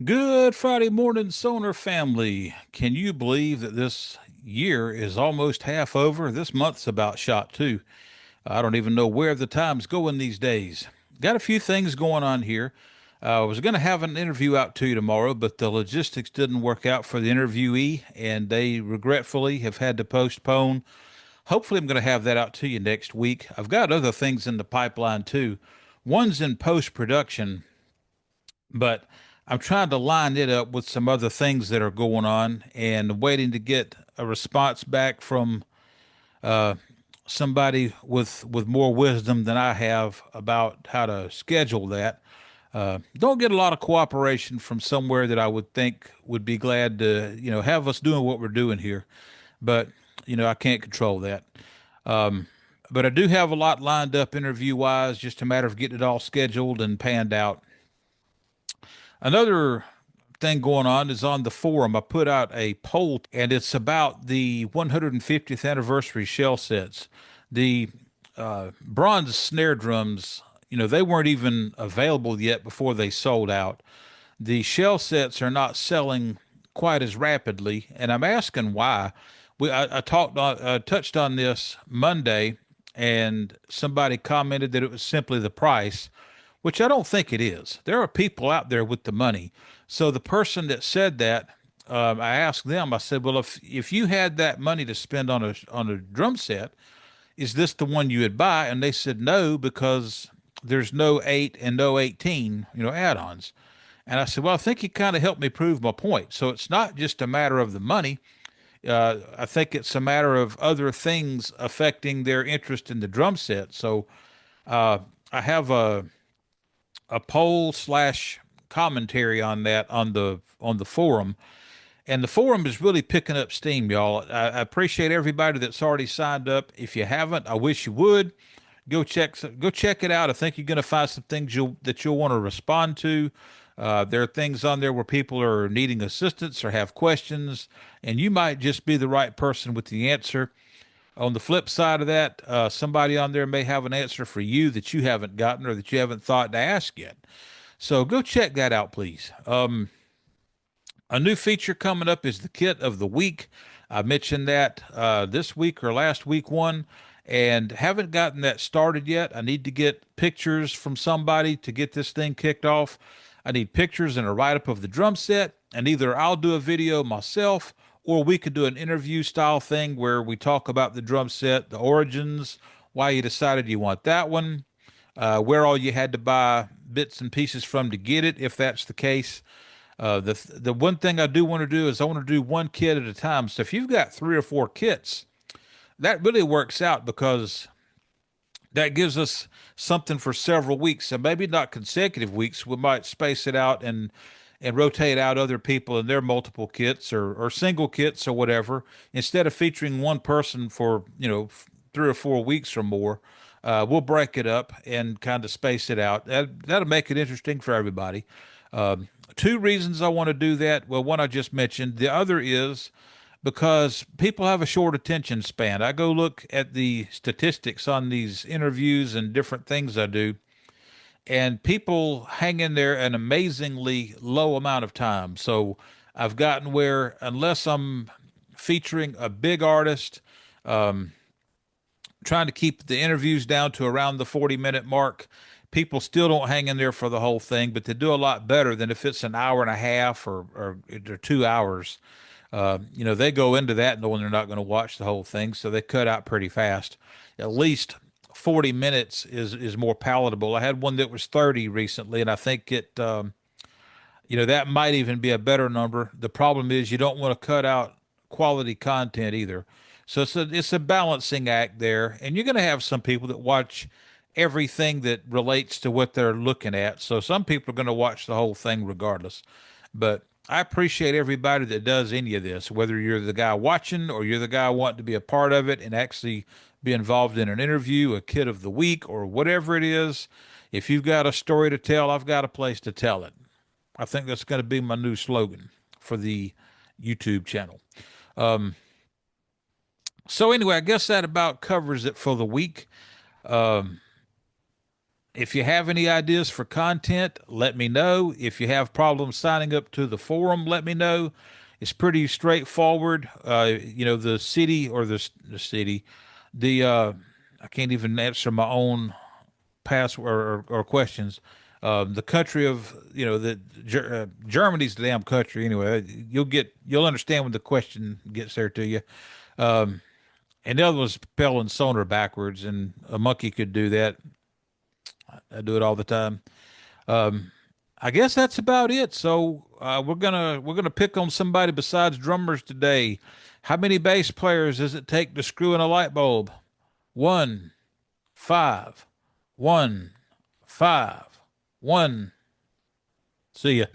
Good Friday morning, Sonor family. Can you believe that this year is almost half over? This month's about shot too. I don't even know where the time's going these days. Got a few things going on here. I was going to have an interview out to you tomorrow, but the logistics didn't work out for the interviewee, and they regretfully have had to postpone. Hopefully, I'm going to have that out to you next week. I've got other things in the pipeline too. One's in post production, but I'm trying to line it up with some other things that are going on and waiting to get a response back from uh, somebody with more wisdom than I have about how to schedule that. Don't get a lot of cooperation from somewhere that I would think would be glad to, have us doing what we're doing here. But, I can't control that. Um, but I do have a lot lined up interview wise, just a matter of getting it all scheduled and panned out. Another thing going on is on the forum. I put out a poll, and it's about the 150th anniversary shell sets. The bronze snare drums, they weren't even available yet before they sold out. The shell sets are not selling quite as rapidly, and I'm asking why. I touched on this Monday, and somebody commented that it was simply the price, which I don't think it is. There are people out there with the money. So the person that said that, I asked them. I said, "Well, if you had that money to spend on a drum set, is this the one you would buy?" And they said no, because there's no 8 and no 18, add-ons. And I said, "Well, I think you kind of helped me prove my point. So it's not just a matter of the money. I think it's a matter of other things affecting their interest in the drum set." So I have a poll slash commentary on that on the forum, and the forum is really picking up steam, y'all. I appreciate everybody that's already signed up. If you haven't, I wish you would go check it out. I think you're going to find some things you'll want to respond to. There are things on there where people are needing assistance or have questions, and you might just be the right person with the answer. On the flip side of that, somebody on there may have an answer for you that you haven't gotten or that you haven't thought to ask yet. So go check that out, please. A new feature coming up is the kit of the week. I mentioned that this week or last week one, and haven't gotten that started yet. I need to get pictures from somebody to get this thing kicked off. I need pictures and a write up of the drum set, and either I'll do a video myself or we could do an interview style thing where we talk about the drum set, the origins, why you decided you want that one, where all you had to buy bits and pieces from to get it, if that's the case. The one thing I do want to do is I want to do one kit at a time. So if you've got 3 or 4 kits, that really works out because that gives us something for several weeks. So maybe not consecutive weeks. We might space it out and rotate out other people in their multiple kits or single kits or whatever. Instead of featuring one person for 3 or 4 weeks or more, we'll break it up and kind of space it out. That'll make it interesting for everybody. Two reasons I want to do that. Well, one I just mentioned. The other is because people have a short attention span. I go look at the statistics on these interviews and different things I do, and people hang in there an amazingly low amount of time. So I've gotten where, unless I'm featuring a big artist, trying to keep the interviews down to around the 40-minute mark, people still don't hang in there for the whole thing, but they do a lot better than if it's an hour and a half or 2 hours. They go into that knowing they're not going to watch the whole thing, so they cut out pretty fast. At least 40 minutes is more palatable. I had one that was 30 recently, and I think that might even be a better number. The problem is you don't want to cut out quality content either. So it's a balancing act there, and you're going to have some people that watch everything that relates to what they're looking at. So some people are going to watch the whole thing regardless. But I appreciate everybody that does any of this, whether you're the guy watching or you're the guy wanting to be a part of it and actually be involved in an interview, a kid of the week, or whatever it is. If you've got a story to tell, I've got a place to tell it. I think that's going to be my new slogan for the YouTube channel. Um, so anyway, I guess that about covers it for the week. Um, If you have any ideas for content, let me know. If you have problems signing up to the forum, let me know. It's pretty straightforward. The city or the city, the I can't even answer my own password or questions. The country of Germany's the damn country anyway. You'll understand when the question gets there to you. And the other was spelling Sonor backwards, and a monkey could do that. I do it all the time. I guess that's about it. So we're gonna pick on somebody besides drummers today. How many bass players does it take to screw in a light bulb? One, five, one, five, one. See ya.